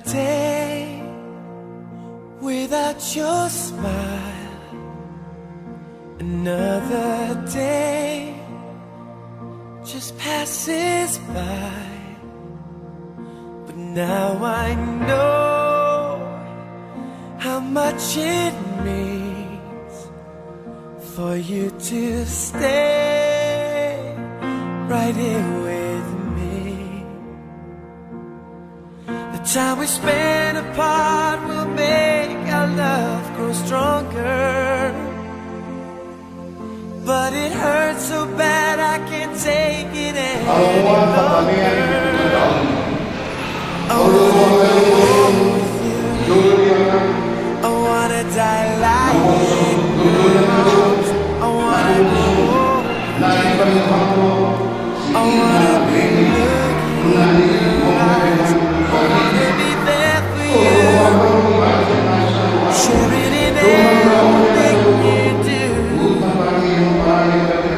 day without your smile, another day just passes by. But now I know how much it means for you to stay right here with me. The time we spend apart will make our love grow stronger, but it hurts so bad I can't take it any longer. I wanna die lying close. I wanna go. I wanna be looking in your eyes. I wanna be there for you, sharing in everything you do.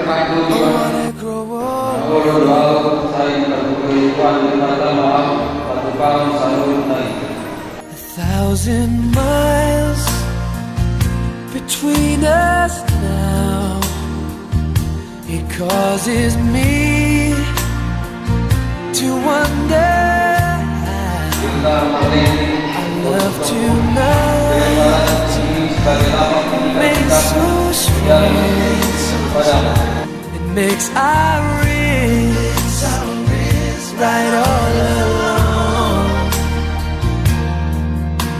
I wanna grow old. 1,000 miles between us now. It causes me to wonder how I love tonight. It makes so sweet. It makes our wrists right all along.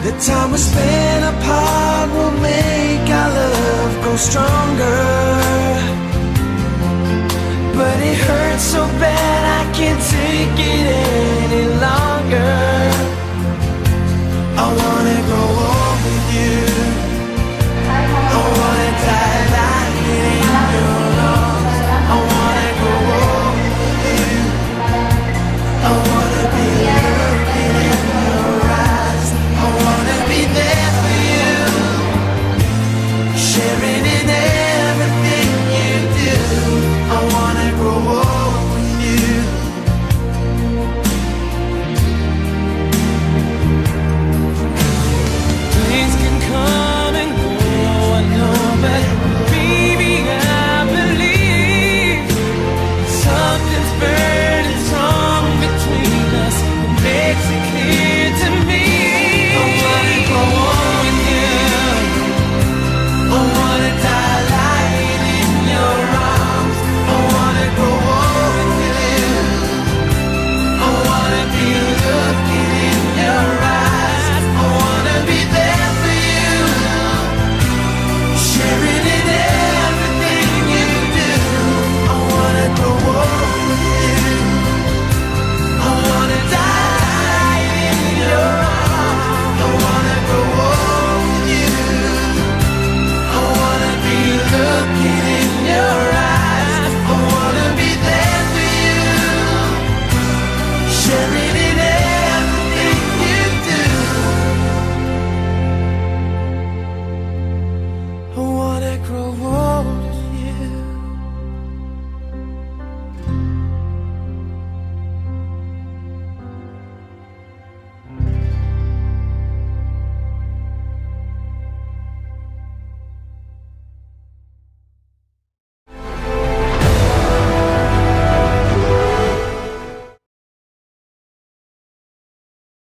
The time we spend apart will make our love grow stronger, but it hurts so bad I can't take it